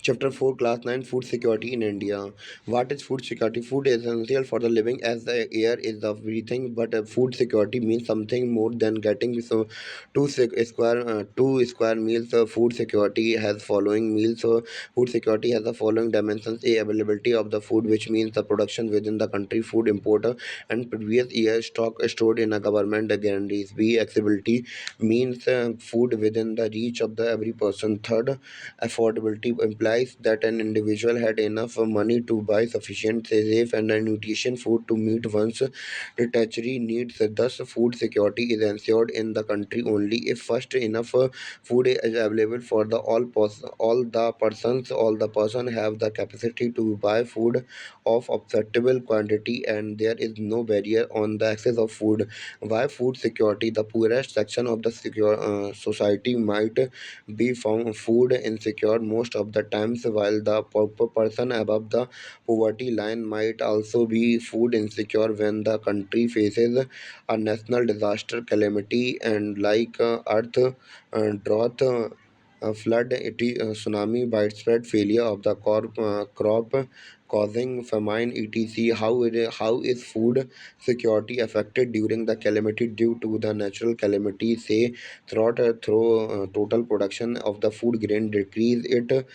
Chapter 4, Class 9, Food Security in India. What is food security? Food is essential for the living as the air is the breathing, but food security means something more than getting two square meals. Food security has following meals. Food security has the following dimensions: A, availability of the food, which means the production within the country, food importer and previous year stock stored in a government guarantees. B, accessibility means food within the reach of the every person. Third, affordability implies that an individual had enough money to buy sufficient, safe, and nutritious food to meet one's dietary needs. Thus, food security is ensured in the country only if first enough food is available for the all the person have the capacity to buy food of acceptable quantity, and there is no barrier on the access of food. Why food security? The poorest section of the society might be found food insecure most of the times, while the person above the poverty line might also be food insecure when the country faces a national disaster calamity and like earth drought, flood, tsunami, widespread failure of the crop causing famine, etc. How is food security affected during the calamity due to the natural calamity? Say through total production of the food grain decrease, it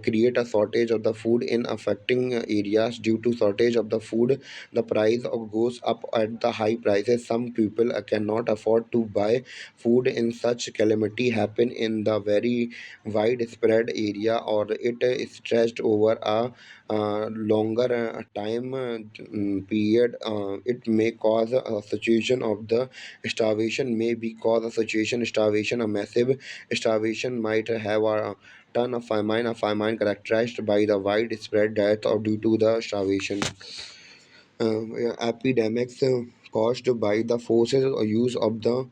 create a shortage of the food in affecting areas. Due to shortage of the food, the price of goes up at the high prices. Some people cannot afford to buy food in such calamity happen in the very widespread area, or it is stretched over a longer time period. It may cause a situation of the starvation, may be cause a situation starvation. A massive starvation might have a ton of famine, a famine characterized by the widespread death or due to the starvation. Epidemics caused by the forces or use of the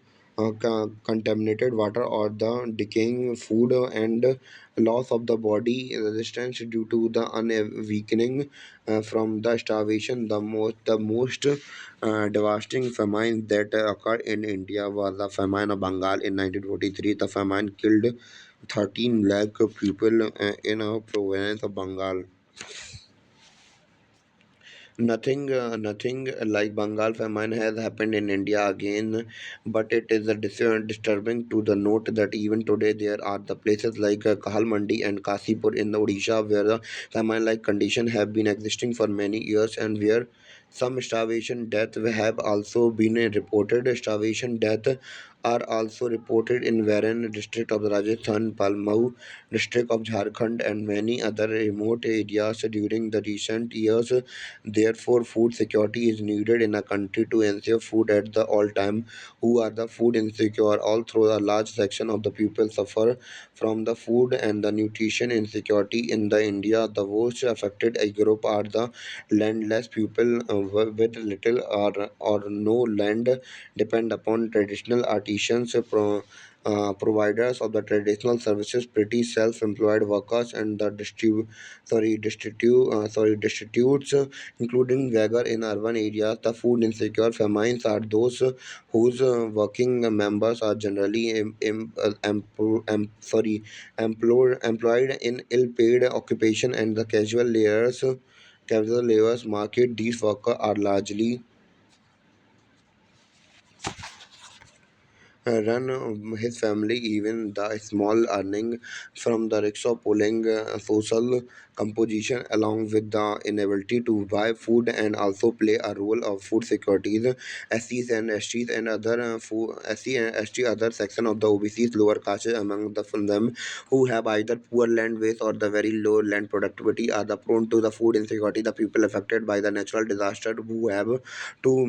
contaminated water or the decaying food, and loss of the body resistance due to the weakening from the starvation. The most devastating famine that occurred in India was the famine of Bengal in 1943. The famine killed 13 lakh people in a province of Bengal. Nothing like Bengal famine has happened in India again, but it is disturbing to the note that even today there are the places like Kahal Mandi and Kasipur in the Odisha where the famine-like condition have been existing for many years, and where some starvation death have also been reported. Starvation death are also reported in Varan district of Rajasthan, Palmau district of Jharkhand, and many other remote areas during the recent years. Therefore, food security is needed in a country to ensure food at the all time. Who are the food insecure? All through a large section of the people suffer from the food and the nutrition insecurity in the India. The worst affected a group are the landless people with little or no land, depend upon traditional artisans. Providers of the traditional services, pretty self-employed workers, and the distributes, including beggar in urban areas. The food insecure famines are those whose working members are generally employed in ill-paid occupation, and the casual laborers market. These workers are largely run his family, even the small earning from the rickshaw pulling, social composition along with the inability to buy food and also play a role of food securities. SCs and STs and other SC and ST other section of the OBCs lower castes among the from them who have either poor land base or the very low land productivity are the prone to the food insecurity. The people affected by the natural disaster who have to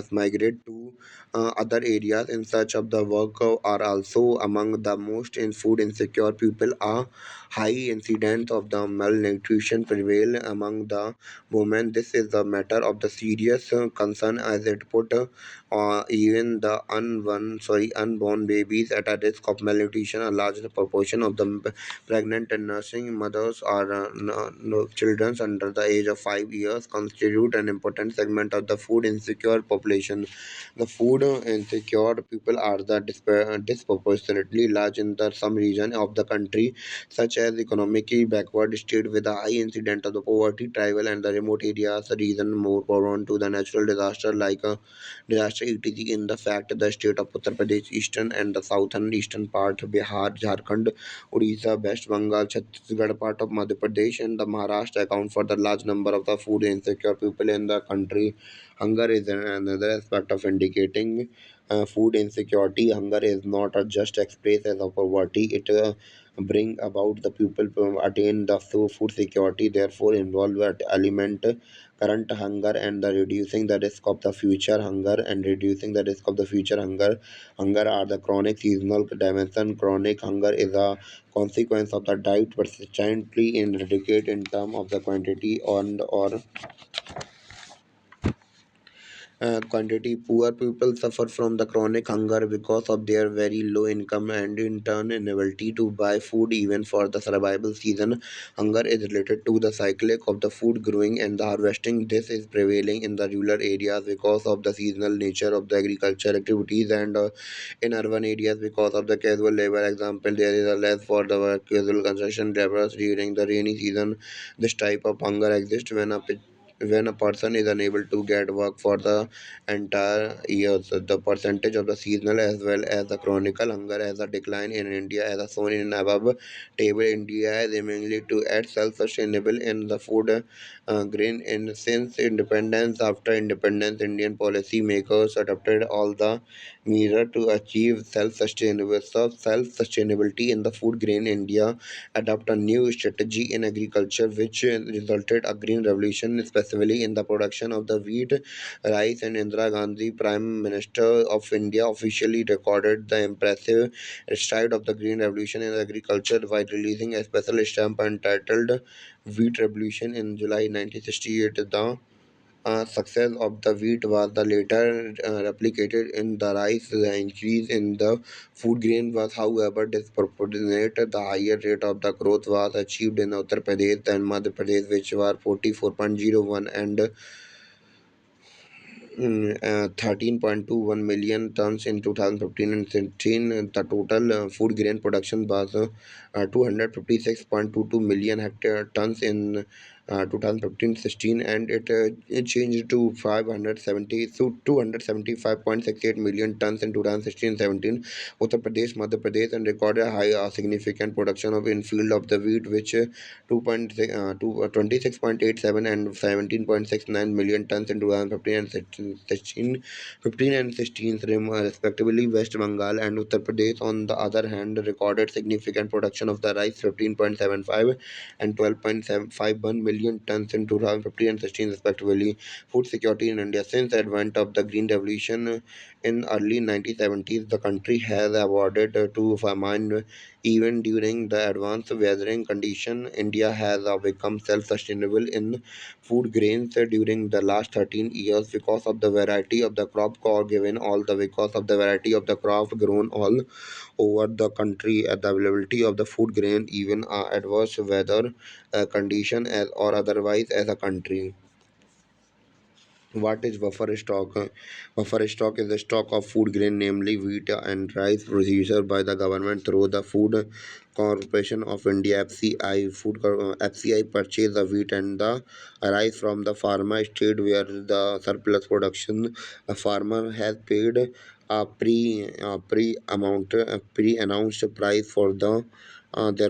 migrate to other areas in search of the work are also among the most in food insecure people. A high incidence of the malnutrition prevail among the women. This is a matter of the serious concern as it put even the unborn babies at a risk of malnutrition. A large proportion of the pregnant and nursing mothers are children under the age of 5 years constitute an important segment of the food insecure population. The food insecure people are disproportionately large in the some region of the country, such as economically backward state with a high incidence of the poverty, tribal and the remote areas, a region more prone to the natural disaster like disaster etc. In the fact, the state of Uttar Pradesh, eastern and the southern eastern part, Bihar, Jharkhand, Odisha, West Bengal, Chhattisgarh, part of Madhya Pradesh, and the Maharashtra account for the large number of the food insecure people in the country. Hunger is another aspect of indicating food insecurity. Hunger is not a just express as a poverty. It bring about the people to attain the food security. Therefore, involve that element current hunger and the reducing the risk of the future hunger and reducing the risk of the future hunger. Hunger are the chronic seasonal dimension. Chronic hunger is a consequence of the diet persistently inadequate in terms of the quantity and or quantity. Poor people suffer from the chronic hunger because of their very low income and in turn inability to buy food even for the survival season. Hunger is related to the cyclic of the food growing and the harvesting. This is prevailing in the rural areas because of the seasonal nature of the agriculture activities and in urban areas because of the casual labor. Example, there is a less for the casual construction laborers during the rainy season. This type of hunger exists when a person is unable to get work for the entire year. So the percentage of the seasonal as well as the chronic hunger has a decline in India as shown in above table. India is aiming to add self-sustainable in the food grain and since independence. After independence, Indian policy makers adopted all the measure to achieve self-sustainability in the food grain. India adopt a new strategy in agriculture which resulted a green revolution, especially in the production of the wheat, rice, and Indira Gandhi, Prime Minister of India, officially recorded the impressive stride of the green revolution in agriculture by releasing a special stamp entitled Wheat Revolution in July 1968. The success of the wheat was the later replicated in the rice. The increase in the food grain was, however, disproportionate. The higher rate of the growth was achieved in Uttar Pradesh and Madhya Pradesh, which were 44.01 and 13.21 million tons in 2015 and 16. The total food grain production was 256.22 million hectare tons in 2015-16, and it changed to 275.68 million tons in 2016-17. Uttar Pradesh, Madhya Pradesh, and recorded a high significant production of in field of the wheat, which 26.87 and 17.69 million tons in 2015 and 16, 15 and 16 respectively. West Bengal and Uttar Pradesh, on the other hand, recorded significant production of the rice 15.75 and 12.751 million tons in 2015 and 16 respectively. Food security in India. Since the advent of the Green Revolution in early 1970s, the country has avoided to famine. Even during the advanced weathering condition, India has become self-sustainable in food grains during the last 13 years because of the variety of the crop given all the because of the variety of the crop grown all over the country. The availability of the food grain even adverse weather condition as or otherwise as a country. What is buffer stock? Buffer stock is a stock of food grain, namely wheat and rice, produced by the government through the Food Corporation of India (FCI). FCI purchase the wheat and the rice from the farmer state where the surplus production. A farmer has paid a pre announced price for their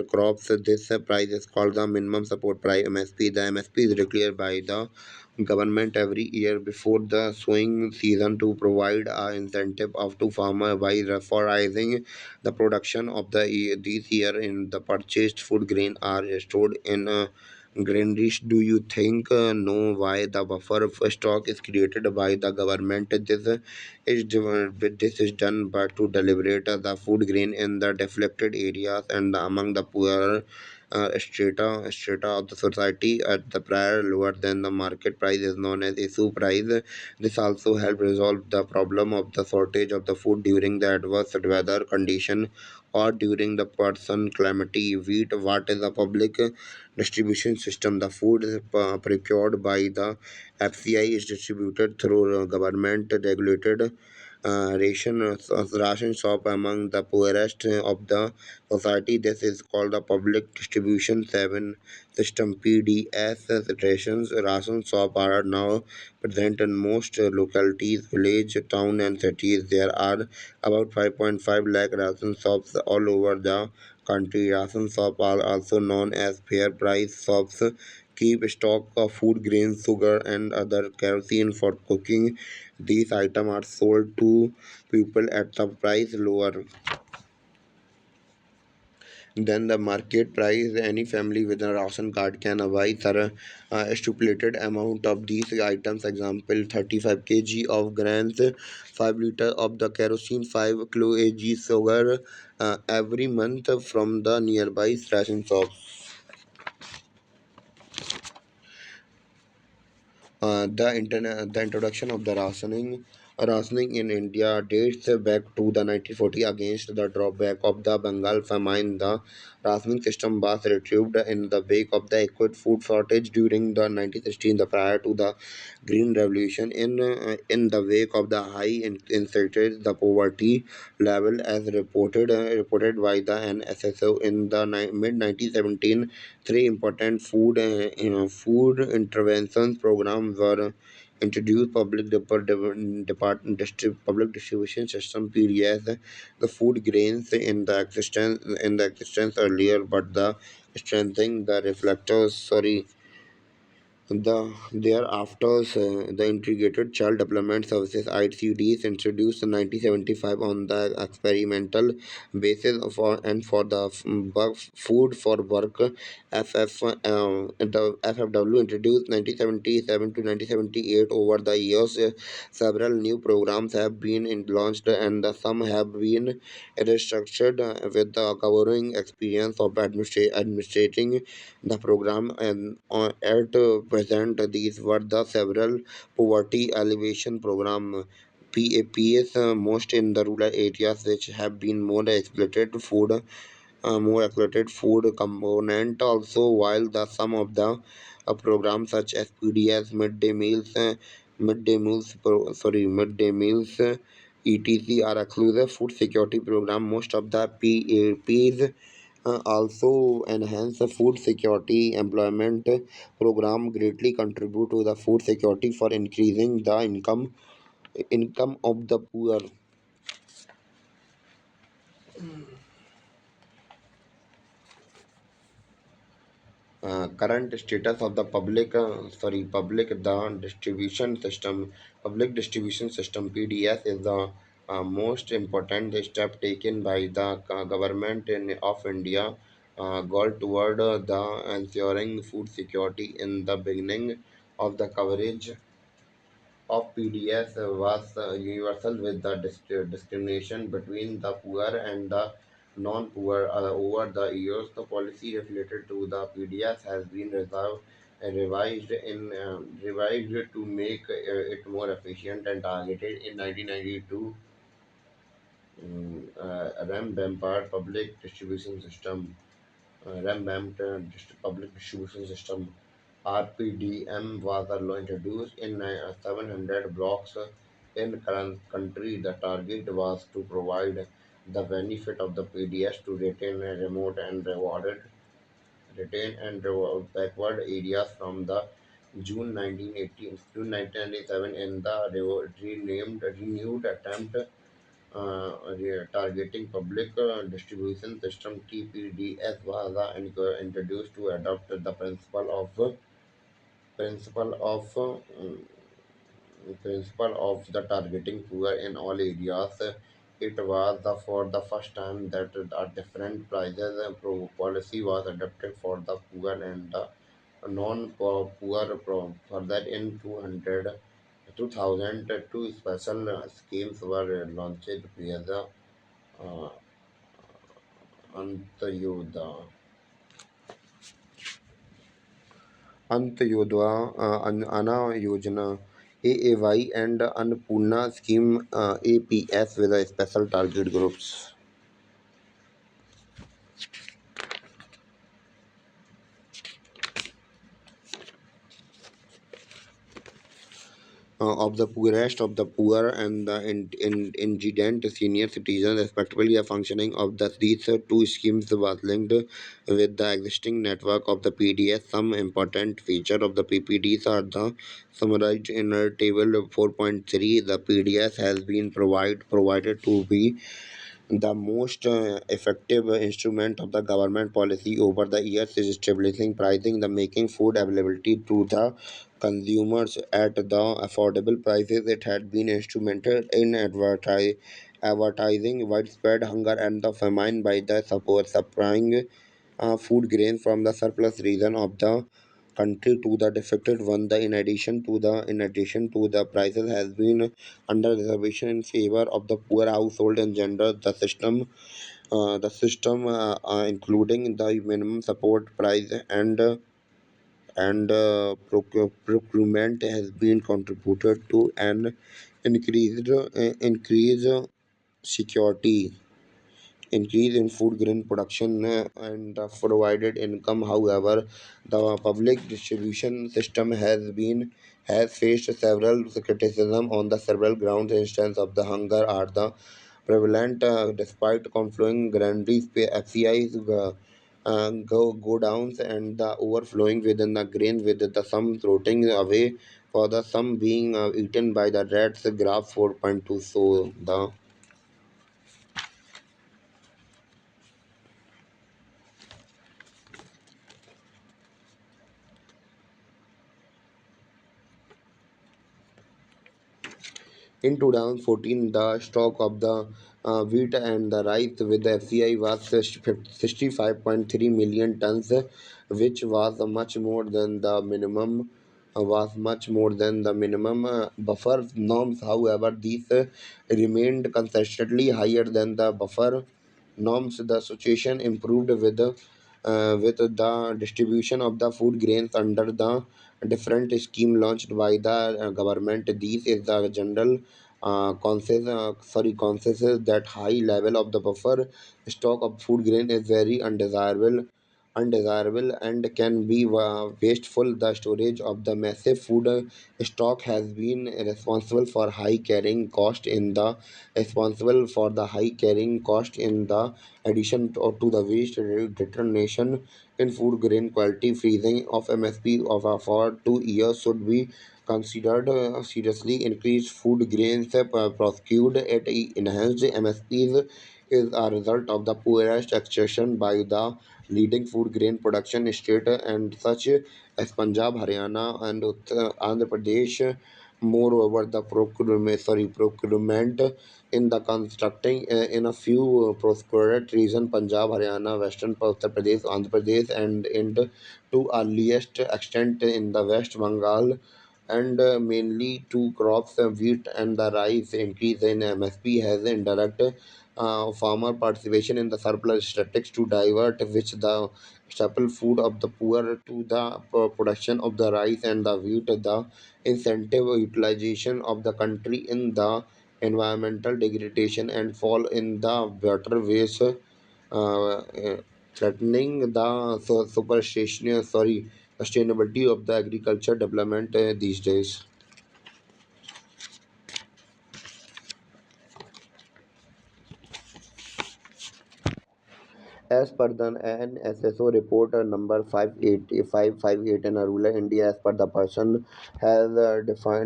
crops. This price is called the minimum support price (MSP). The MSP is declared by the government every year before the sowing season to provide a incentive of to farmer by raising the production of this year in the purchased food grain are stored in granaries. Do you think know why the buffer of stock is created by the government? This is done by to deliberate the food grain in the deflected areas and among the poorer strata of the society at the prior lower than the market price is known as issue price. This also help resolve the problem of the shortage of the food during the adverse weather condition or during the person calamity. Wheat, what is the public distribution system? The food is procured by the FCI is distributed through government regulated ration shop among the poorest of the society. This is called the public distribution seven system PDS. Ration shop are now present in most localities, village, town, and cities. There are about 5.5 lakh ration shops all over the country. Ration shops are also known as fair price shops. Keep stock of food, grains, sugar, and other kerosene for cooking. These items are sold to people at the price lower than the market price. Any family with a ration card can buy a stipulated amount of these items. Example: 35 kg of grains, 5 liter of the kerosene, 5 kg sugar every month from the nearby ration shops. The introduction of the rationing in India dates back to the 1940. Against the drawback of the Bengal famine, the rationing system was retrieved in the wake of the acute food shortage during the 1916. The prior to the Green Revolution, in the wake of the high incidence, the poverty level as reported by the NSSO in the mid 1917. Three important food interventions programs were introduced: public distribution system (PDS). The food grains in the existence earlier, but the strengthening the reflectors. Sorry, thereafter, the Integrated Child Development Services (ICDs) introduced in 1975 on the experimental basis for the Food for Work the FFW introduced 1977 to 1978. Over the years, several new programs have been launched, and some have been restructured with the covering experience of administrating the program. And at present, these were the several poverty alleviation program PAPs, most in the rural areas, which have been more exploited food component also. While the some of the programs such as PDS, midday meals, etc. are exclusive food security program. Most of the PAPs also enhance the food security employment program, greatly contribute to the food security for increasing the income of the poor. Current status of the public distribution system PDS is the most important step taken by the government of India, goal toward the ensuring food security. In the beginning of the coverage of PDS was universal, with the discrimination between the poor and the non-poor. Over the years, the policy related to the PDS has been revised to make it more efficient and targeted. In 1992, revamped public distribution system revamped public distribution system (RPDM) was the law introduced in 700 blocks in current country. The target was to provide the benefit of the PDS to retain and backward areas from the June 1997. In the renewed attempt targeting public distribution system (TPDS) was introduced to adopt the principle of the targeting poor in all areas. It was for the first time that a different prices policy was adopted for the poor and the non-poor. For that, in 2002, special schemes were launched via the uh, Antyodaya Anna Yojana AAY and Annapurna scheme APS with a special target groups. of the poorest of the poor and the indigent senior citizens, respectively. A functioning of these two schemes was linked with the existing network of the PDS. Some important feature of the PPDs are the summarized in table 4.3. The PDS has been provided to be the most effective instrument of the government policy over the years is establishing pricing, the making food availability to the consumers at the affordable prices. It had been instrumental in advertising widespread hunger and the famine by the supplying food grain from the surplus region of the country to the defected one. The in addition to the prices has been under reservation in favor of the poor household in general. The system including the minimum support price and procurement has been contributed to an increased security, increase in food grain production and provided income. However, the public distribution system has faced several criticism on the several grounds. Instances of the hunger are the prevalent despite confluing grandees, FCIs, go downs, and the overflowing within the grains, with the some floating away for the some being eaten by the rats. Graph 4.2. So the In 2014, the stock of the wheat and the rice with the FCI was 65.3 million tons, which was much more than the minimum buffer norms. However, these remained consistently higher than the buffer norms. The situation improved with the distribution of the food grains under the different scheme launched by the government. This is the general consensus that high level of the buffer stock of food grain is very undesirable and can be wasteful. The storage of the massive food stock has been responsible for the high carrying cost in the addition to the waste determination in food grain quality. Freezing of MSP for 2 years should be considered seriously. Increased food grains prosecuted at enhanced MSPs is a result of the poorest extraction by the leading food grain production state and such as Punjab, Haryana, and Andhra Pradesh. Moreover, the procurement in the constructing in a few prosperous regions, Punjab, Haryana, Western Uttar Pradesh, Andhra Pradesh, and to earliest extent in the West Bengal, and mainly two crops, wheat and the rice. Increase in MSP has indirect farmer participation in the surplus statistics to divert which the staple food of the poor to the production of the rice and the wheat. The incentive utilization of the country in the environmental degradation and fall in the waterways, threatening the sustainability of the agriculture development these days. As per the NSSO report number 58558 in rural India, as per the person has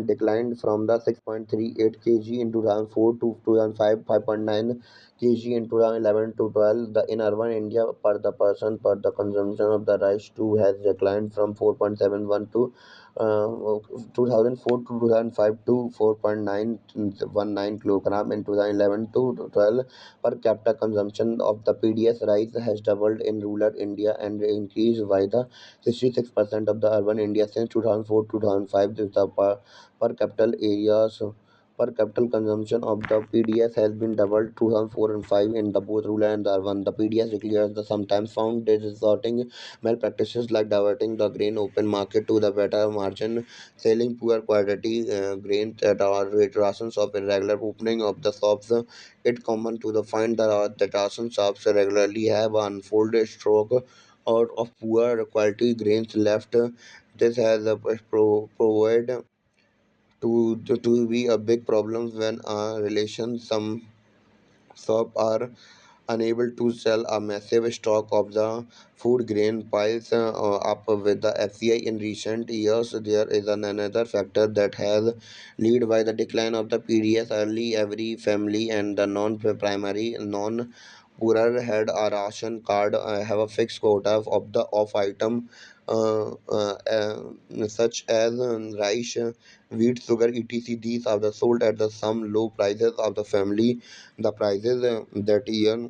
declined from the 6.38 kg in 2004 to 2005, 5.9 kg in 2011 to 12. In urban India, per the consumption of the rice too has declined from 4.71 to 2004 to 2005 to 4.919 kilogram in 2011 to 12. Per capita consumption of the PDS rice has doubled in rural India and increased by the 66% of the urban India since 2004 to 2005. This the per capital areas. Per capital consumption of the PDS has been doubled 2004 and 5 in the both rural and the urban. The PDS declares the sometimes found resorting malpractices like diverting the grain open market to the better margin, selling poor quality grains at our rate rations of irregular opening of the shops. It's common to the find that ration shops regularly have unfolded stock out of poor quality grains left. This has provided to be a big problem when relations some shop are unable to sell a massive stock of the food grain piles up with the FCI in recent years. There is another factor that has led by the decline of the PDS early. Every family and the non-primary, non-poorer had a ration card, have a fixed quota of the of item such as rice, wheat, sugar, etc. These are the sold at the some low prices of the family. The prices that year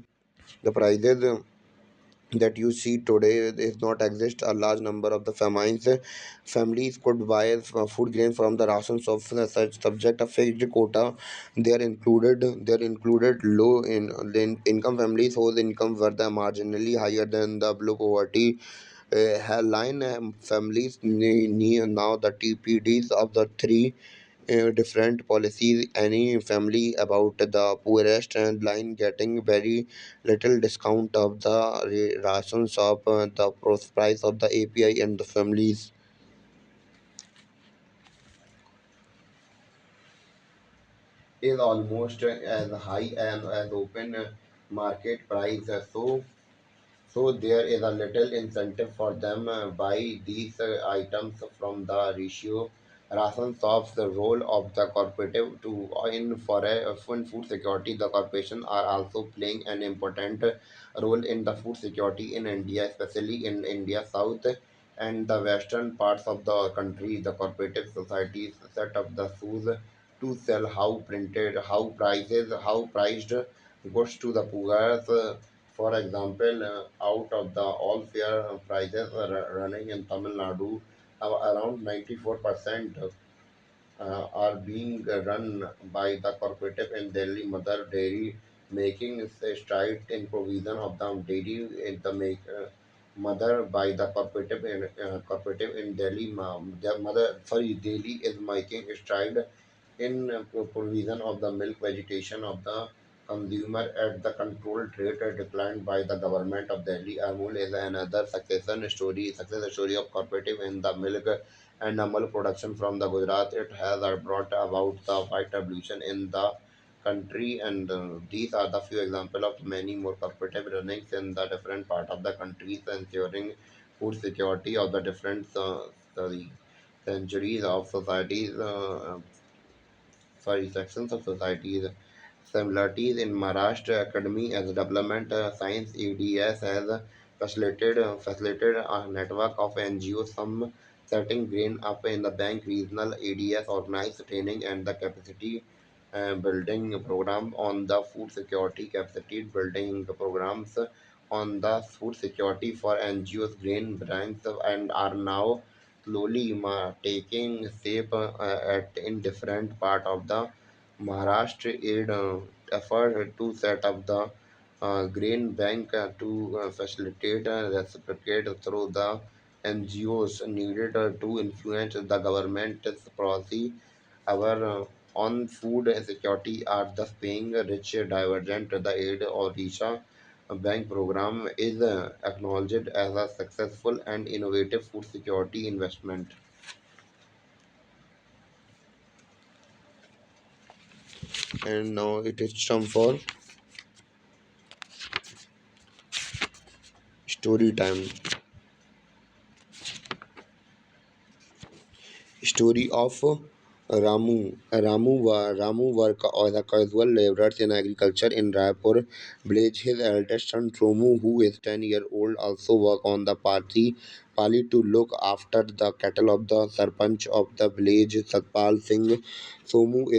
the prices that you see today is not exist. A large number of the famines families could buy food grain from the rations of such subject a fixed quota. They are included low in income families whose income were the marginally higher than the below poverty line. Families now the TPDs of the three different policies. Any family about the poorest line getting very little discount of the rations of the price of the API, and the families is almost as high as open market price. So there is a little incentive for them buy these items from the ratio rations of the role of the cooperative to in food security. The corporation are also playing an important role in the food security in India, especially in India South and the western parts of the country. The cooperative societies set up the shoes to sell how priced goods to the poor. For example, out of the all fair prices running in Tamil Nadu, around 94% are being run by the cooperative in Delhi Mother Dairy, making a stride in provision of the dairy in the mother by the cooperative in Delhi. The mother, sorry, Delhi is making a stride in provision of the milk vegetation of the consumer at the controlled rate declined by the government of Delhi. Amul is another success story of cooperative in the milk and milk production from the Gujarat. It has brought about the white revolution in the country, and these are the few examples of many more cooperative runnings in the different part of the countries, ensuring food security of the different centuries of societies. Sections of societies. Similarities in Maharashtra Academy as Development Science EDS has facilitated a network of NGOs, some setting grain up in the bank. Regional ADS organized training and the capacity building program on the food security capacity building programs on the food security for NGOs grain banks, and are now slowly taking shape at in different part of the Maharashtra. Aid effort to set up the grain bank to facilitate reciprocate through the NGOs needed to influence the government's policy. Our on food security are thus paying a rich divergent. The aid or Risha bank program is acknowledged as a successful and innovative food security investment. And now it is time for story time. Story of Ramu worked as a casual laborer in agriculture in Raipur village. His eldest son Somu, who is 10 years old, also worked on the Pali to look after the cattle of the Sarpanch of the village, Satpal Singh. Somu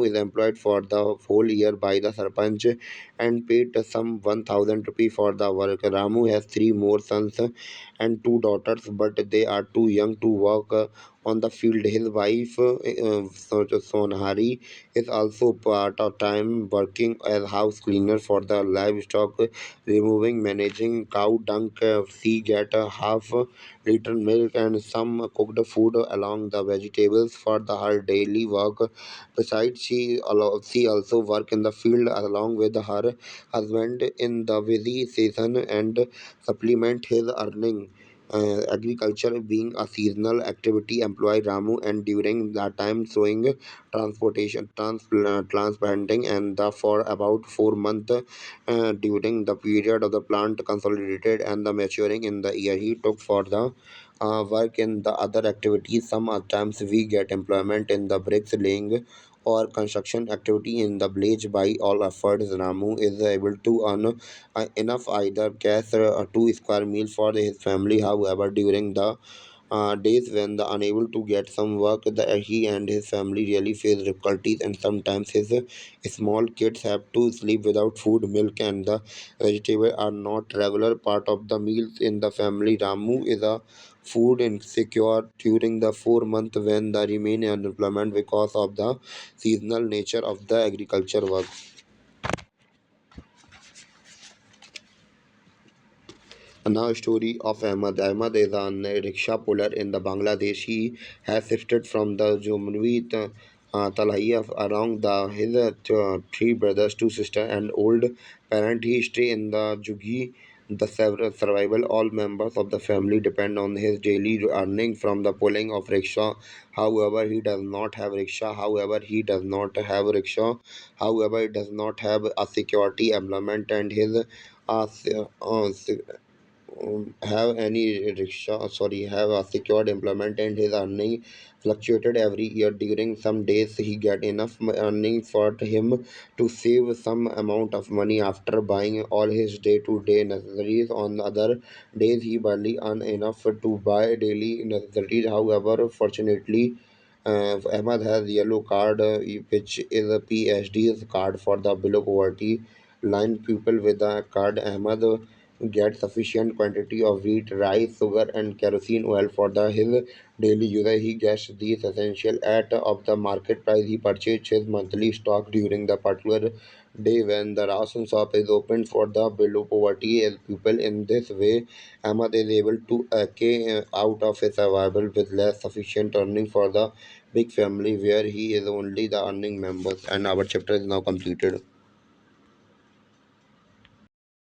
is employed for the whole year by the Sarpanch and paid some 1000 rupee for the work. Ramu has three more sons and two daughters, but they are too young to work on the field. His wife, Sonhari, is also part of time working as house cleaner for the livestock, removing, managing cow dung. She get a half liter milk and some cooked food along the vegetables for her daily work. Besides, she also work in the field along with her husband in the busy season and supplement his earning. Agriculture being a seasonal activity employ Ramu and during that time sowing, transportation, transplanting and the for about 4 months during the period of the plant consolidated and the maturing in the year he took for the work in the other activities. Sometimes we get employment in the bricks laying or construction activity in the village. By all efforts, Ramu is able to earn enough either cash or two square meals for his family. However, during the days when the unable to get some work, he and his family really face difficulties, and sometimes his small kids have to sleep without food. Milk and the vegetable are not regular part of the meals in the family. Ramu is a food insecure during the 4 month when the remain unemployment because of the seasonal nature of the agriculture work. Now, story of Ahmad. Ahmad is a rickshaw puller in the Bangladesh. He has shifted from the Jumri Talaiya around the his three brothers, two sisters, and old parent. He stay in the Jugi. The several survival. All members of the family depend on his daily earning from the pulling of rickshaw. However, he does not have rickshaw. However, he does not have rickshaw. However, he does not have a security employment, and his uh, have any rickshaw sorry have a secured employment, and his earning fluctuated every year. During some days he get enough earning for him to save some amount of money after buying all his day-to-day necessities. On the other days he barely earn enough to buy daily necessities. However, fortunately, Ahmad has yellow card, which is a PhD's card for the below poverty line people. With the card, Ahmad get sufficient quantity of wheat, rice, sugar, and kerosene oil for his daily use. He gets these essential at of the market price. He purchases his monthly stock during the particular day when the ration shop is open for the below poverty people. In this way, Ahmad is able to out of his survival with less sufficient earning for the big family where he is only the earning members. And our chapter is now completed.